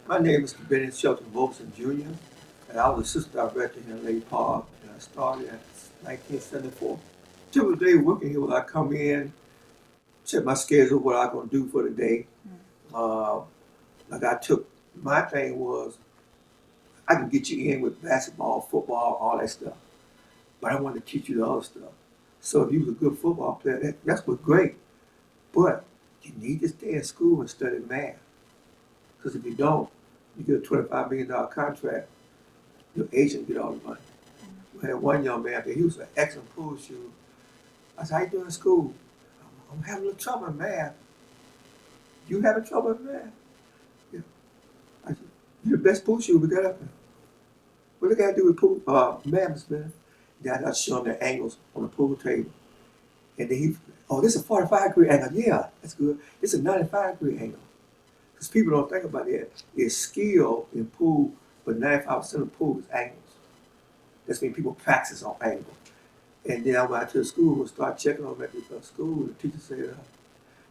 My name is Bennie Roberson Jr., and I was assistant director here in Lake Park, and I started in 1974. Typical day working here, when I come in, check my schedule, what I'm going to do for the day. Uh, my thing was, I can get you in with basketball, football, all that stuff, but I wanted to teach you the other stuff. So if you was a good football player, that's what's great, but you need to stay in school and study math, because if you don't, you get a $25 million contract, your agent get all the money. We had one young man there, he was an excellent pool shooter. I said, how you doing in school? I'm having a little trouble in math. You having trouble in math? Yeah. I said, you're the best pool shooter we got up there. What they got to do with pool, math, man? Then I show him the angles on the pool table. And then this is a 45-degree angle. Yeah, that's good. It's a 95-degree angle. Because people don't think about it. It's skill in pool, but 95% of pool is angles. That's when people practice on angles. And then I went out to the school and started checking on him at the school. The teacher said,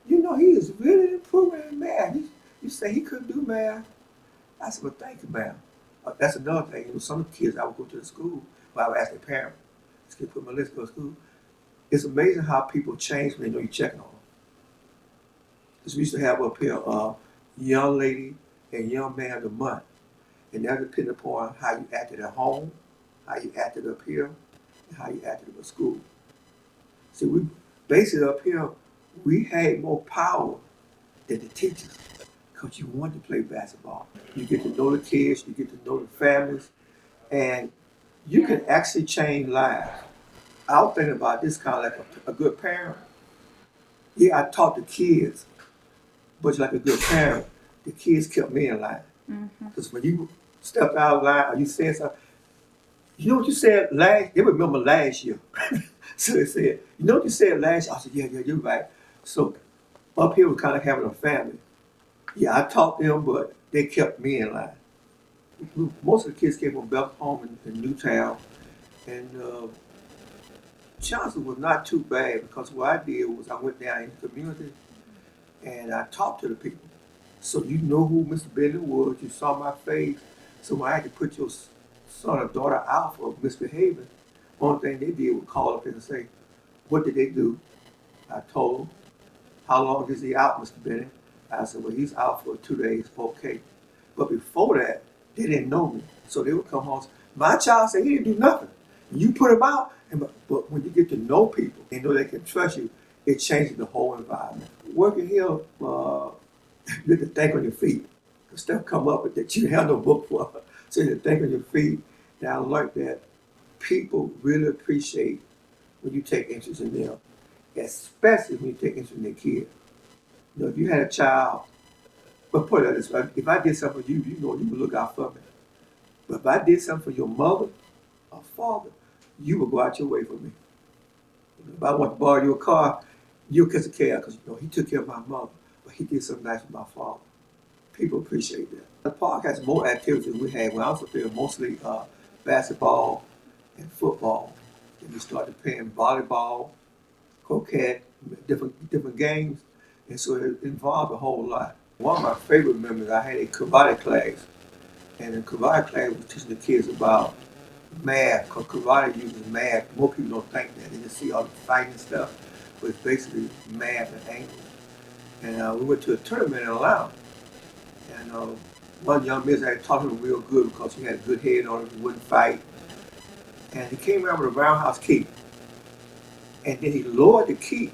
he is really improving in math. You say he couldn't do math? I said, well, thank you, ma'am. That's another thing. Some kids, I would go to the school, but I would ask their parents, this kid put my list to go to school. It's amazing how people change when they know you're checking on them. Because we used to have up here a young lady and young man of the month. And that depended upon how you acted at home, how you acted up here, and how you acted at school. See, we basically up here, we had more power than the teachers because you want to play basketball. You get to know the kids, you get to know the families, and you can actually change lives. I was thinking about this kind of like a good parent. Yeah, I taught the kids, but like a good parent, the kids kept me in line. Because when you stepped out of line or you said something, you know what you said last? They remember last year. So they said, you know what you said last year? I said, yeah, you're right. So up here was kind of having a family. Yeah, I taught them, but they kept me in line. Most of the kids came from Belt Home in Newtown, and Johnson was not too bad because what I did was I went down in the community and I talked to the people. So you know who Mr. Bennie was, you saw my face. So when I had to put your son or daughter out for misbehaving, only thing they did was call up and say, what did they do? I told them, how long is he out, Mr. Bennie? I said, well, he's out for 2 days, okay. But before that, they didn't know me. So they would come home. My child said, he didn't do nothing. You put him out, but when you get to know people and know they can trust you, it changes the whole environment. Working here, you have to think on your feet. The stuff come up that you have no book for. So you have to think on your feet. And I learned that people really appreciate when you take interest in them, especially when you take interest in their kids. If you had a child, but put it this way, if I did something for you, you know you would look out for me. But if I did something for your mother or father, you would go out your way for me. If I want to borrow your car, you'll kiss a care because he took care of my mother, but he did something nice for my father. People appreciate that. The park has more activities than we had when I was up there, mostly basketball and football. Then we started playing volleyball, croquet, different games, and so it involved a whole lot. One of my favorite memories, I had a karate class, and the karate class was teaching the kids about math, because karate uses math. More people don't think that. They just see all the fighting stuff, but it's basically math and angles. And we went to a tournament in Atlanta, and one young man I taught him real good because he had a good head on him, he wouldn't fight. And he came around with a roundhouse kick, and then he lowered the kick,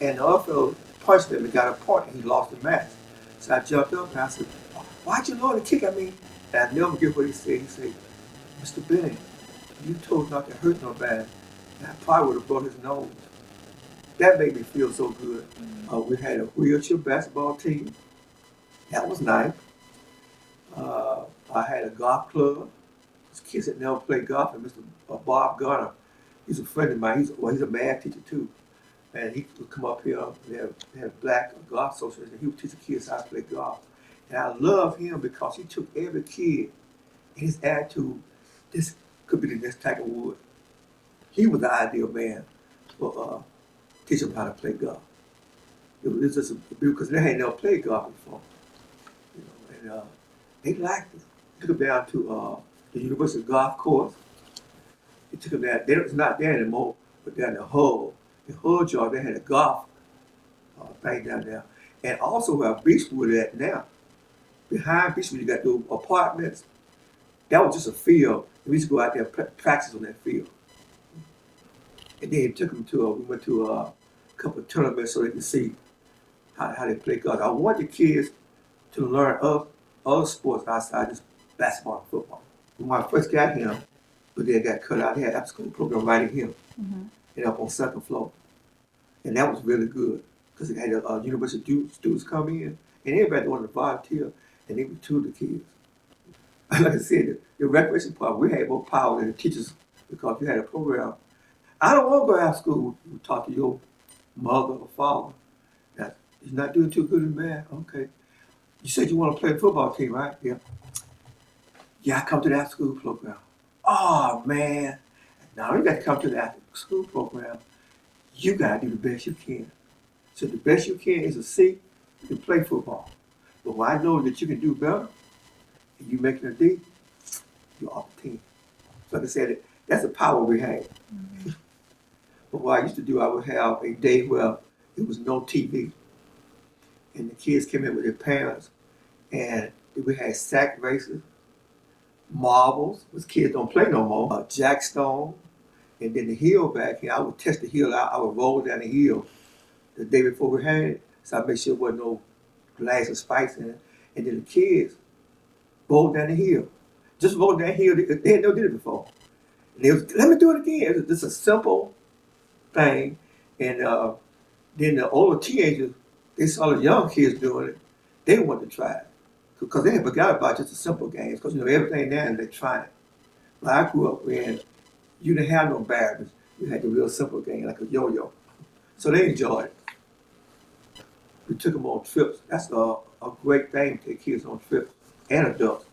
and the other fellow punched him and got a point, and he lost the match. So I jumped up and I said, why'd you lower the kick at me? And I never forget what he said. He said, Mr. Bennie, you told not to hurt nobody, and I probably would have broke his nose. That made me feel so good. We had a wheelchair basketball team. That was nice. I had a golf club. These kids that never played golf, and Mr. Bob Garner, he's a friend of mine. He's a math teacher too. And he would come up here, they had a black golf association, he would teach the kids how to play golf. And I love him because he took every kid and his attitude, this could be the next Tiger Woods. He was the ideal man for teaching them how to play golf. It was just because they had never played golf before. And They liked it. Took them down to the University golf course. They took them down. It's not there anymore, but down the Hull. In Hull, Georgia, they had a golf thing down there. And also where Beechwood at now. Behind Beechwood, you got those apartments. That was just a field. We used to go out there and practice on that field. And then took them to, we went to a couple of tournaments so they could see how they play golf. I want the kids to learn other sports outside just basketball and football. When I first got him, but then got cut out, they had an after-school program right in here, and up on second floor. And that was really good, because they had university students come in, and everybody wanted to volunteer, and they would tutor the kids. Like I said, the recreation part, we had more power than the teachers, because you had a program. I don't want to go after school and talk to your mother or father. Now, he's not doing too good in math. Okay. You said you want to play a football team, right? Yeah. Yeah, I come to the after school program. Oh, man. Now you got to come to the after school program. You got to do the best you can. So the best you can is to see you can play football. But when I know that you can do better, and you making a D, you're off the team. So like I said, that's the power we have. But what I used to do, I would have a day where there was no TV. And the kids came in with their parents, and we had sack races, marbles, which kids don't play no more, jackstone, and then the hill back here. I would test the hill out. I would roll down the hill the day before we had it, so I made sure there wasn't no glass or spikes in it. And then the kids rolled down the hill. Just rolled down the hill. They had never did it before. And they was, let me do it again. It was just a simple thing. And then the older teenagers, they saw the young kids doing it. They wanted to try it. Because they had forgot about just the simple games. Because, everything now, they're trying it. When I grew up, when you didn't have no barriers, you had the real simple game, like a yo-yo. So they enjoyed it. We took them on trips. That's a great thing to take kids on trips, and adults.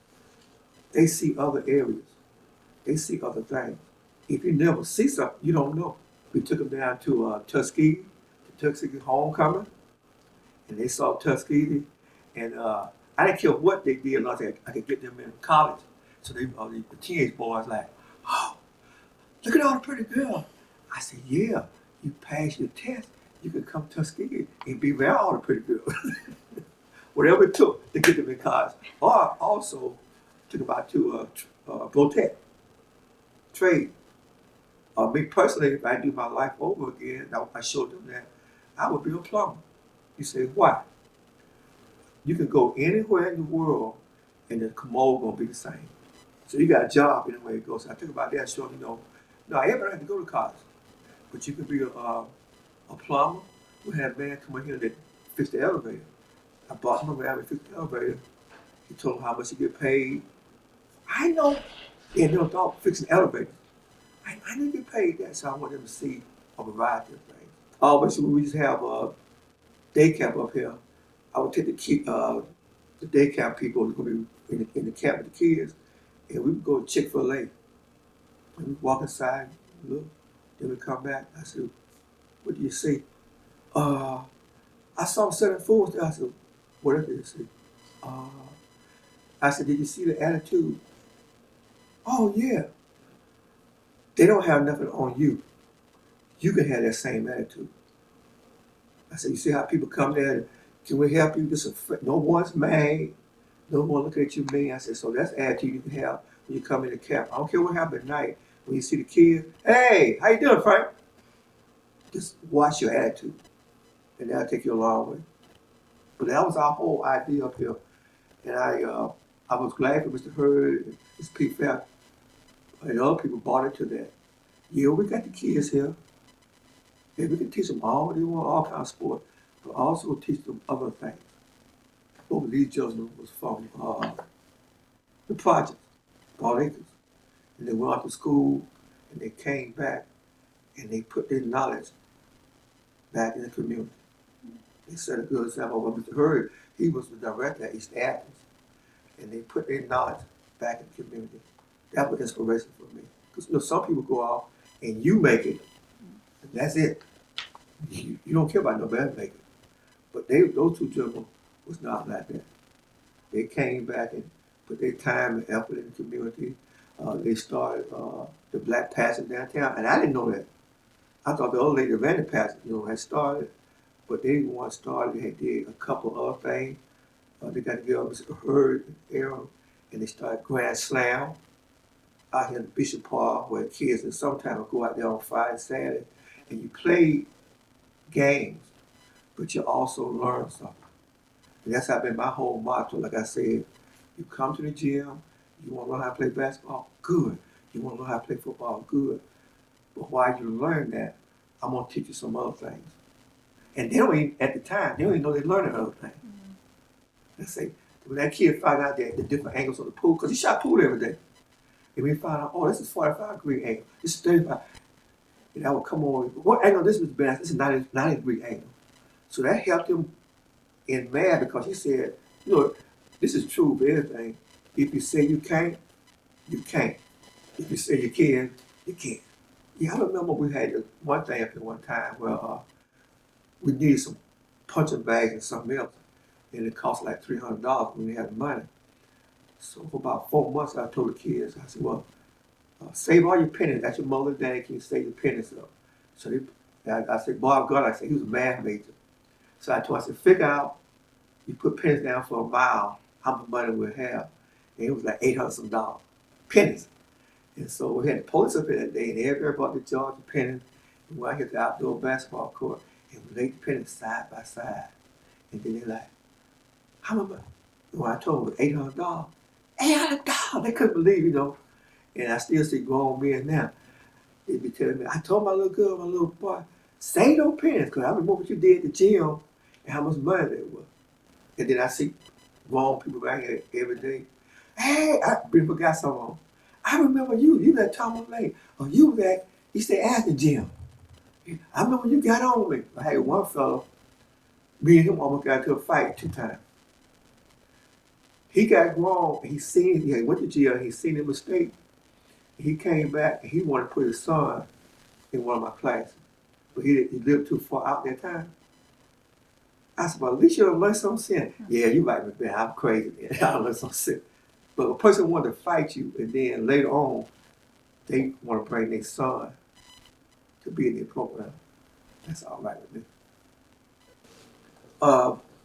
They see other areas. They see other things. If you never see something, you don't know. We took them down to Tuskegee homecoming, and they saw Tuskegee, and I didn't care what they did, I could get them in college. So the teenage boys like, oh, look at all the pretty girls. I said, yeah, you pass your test, you can come to Tuskegee and be around all the pretty girls. Whatever it took to get them in college. Or also took about to Protect, trade. Me personally, if I do my life over again, I showed them that I would be a plumber. You say, why? You can go anywhere in the world and the commode gonna be the same. So you got a job anywhere it goes. So I think about that, showing no, everybody has to go to college, but you can be a plumber. We had a man come in here that fixed the elevator. I brought him around and fixed the elevator. He told him how much he get paid. I know they never thought fixing elevators. I didn't get paid that, so I want them to see a variety of things. Always, we just have a day camp up here. I would take the day camp people who going to be in the camp with the kids, and we would go to Chick-fil-A. And we walk inside, look, then we come back. I said, what do you see? I saw 7 fools there. I said, what did you see? I said, did you see the attitude? Oh, yeah. They don't have nothing on you. You can have that same attitude. I said, you see how people come there and, can we help you? No one's mad. No one looking at you mean. I said, so that's the attitude you can have when you come in the camp. I don't care what happened at night. When you see the kids, hey, how you doing, Frank? Just watch your attitude. And that'll take you a long way. But that was our whole idea up here. And I was glad for Mr. Hurd and Mr. P. Phelps and other people bought into that. Yeah, we got the kids here. And we can teach them all they want, all kinds of sports, but also teach them other things. Both of these children was from the project, Paul Acres. And they went out to school and they came back and they put their knowledge back in the community. They set a good example. Well, Mr. Hurd, he was the director at East Athens. And they put their knowledge back in the community. That was inspiration for me. Because some people go out and you make it, and that's it. You don't care about nobody else making it. But those two gentlemen was not like that. They came back and put their time and effort in the community. They started the Black Passion downtown, and I didn't know that. I thought the old lady, the Bennie Passion, had started, but they didn't want to start. They had did a couple other things. They got together with Mr. Hurd and Aaron, and they started Grand Slam out here in Bishop Park, where kids and sometimes go out there on Friday, Saturday, and you play games, but you also learn something. And that's been my whole motto. Like I said, you come to the gym, you want to learn how to play basketball, good. You want to learn how to play football, good. But while you learn that, I'm gonna teach you some other things. And they don't even, at the time, they don't even know they're learning other things. Let's say, when that kid found out that the different angles of the pool, because he shot pool every day. And we found out, oh, this is 45-degree angle, this is 35. And I would come on, what angle this was best? This is 90-degree angle. So that helped him in math because he said, this is true for everything. If you say you can't, you can't. If you say you can, you can. Yeah, I remember we had one thing up at one time where we needed some punching bags and something else, and it cost like $300 when we had the money. So for about 4 months, I told the kids, I said, well, save all your pennies. That's your mother and daddy can save your pennies up. So I said, Bob God, I said, he was a math major. So I told him, I said, figure out, you put pennies down for a mile, how much money we'll have. And it was like $800 pennies. And so we had the police up here that day, and everybody brought the jars of pennies. And we went out to the outdoor basketball court, and we laid the pennies side by side. And then they're like, how much money? And when I told them it was $800, $800! They couldn't believe, And I still see grown men now. They be telling me, I told my little girl, my little boy, save those pennies, because I remember what you did at the gym and how much money they were. And then I see grown people right here every day. Hey, I forgot something. I remember you that Thomas Lane, or you that he stayed at the gym. I remember you got on me. I had one fellow, me and him almost got into a fight 2 times. He got grown, he went to jail, he seen a mistake. He came back and he wanted to put his son in one of my classes. But he lived too far out that time. I said, well, at least you'll learn some sense. Yeah, you might be bad. I'm crazy, man. I don't learn some sense. But a person wanted to fight you, and then later on, they want to bring their son to be in their program. That's all right with me.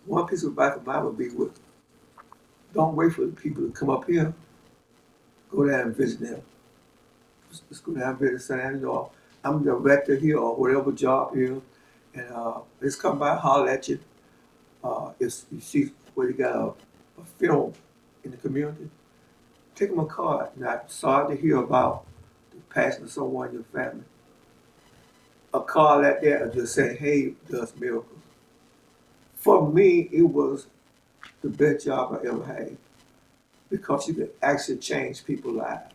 One piece of advice of mine would be, don't wait for the people to come up here. Go down and visit them. Let's go down and visit San Diego. I'm the director here or whatever job here. And let's come by, holler at you. If you see where you got a film in the community, take them a card. And I'm sorry to hear about the passing of someone in your family. A card like that or just saying, hey, does miracles. For me, it was the best job I ever had because you could actually change people's lives.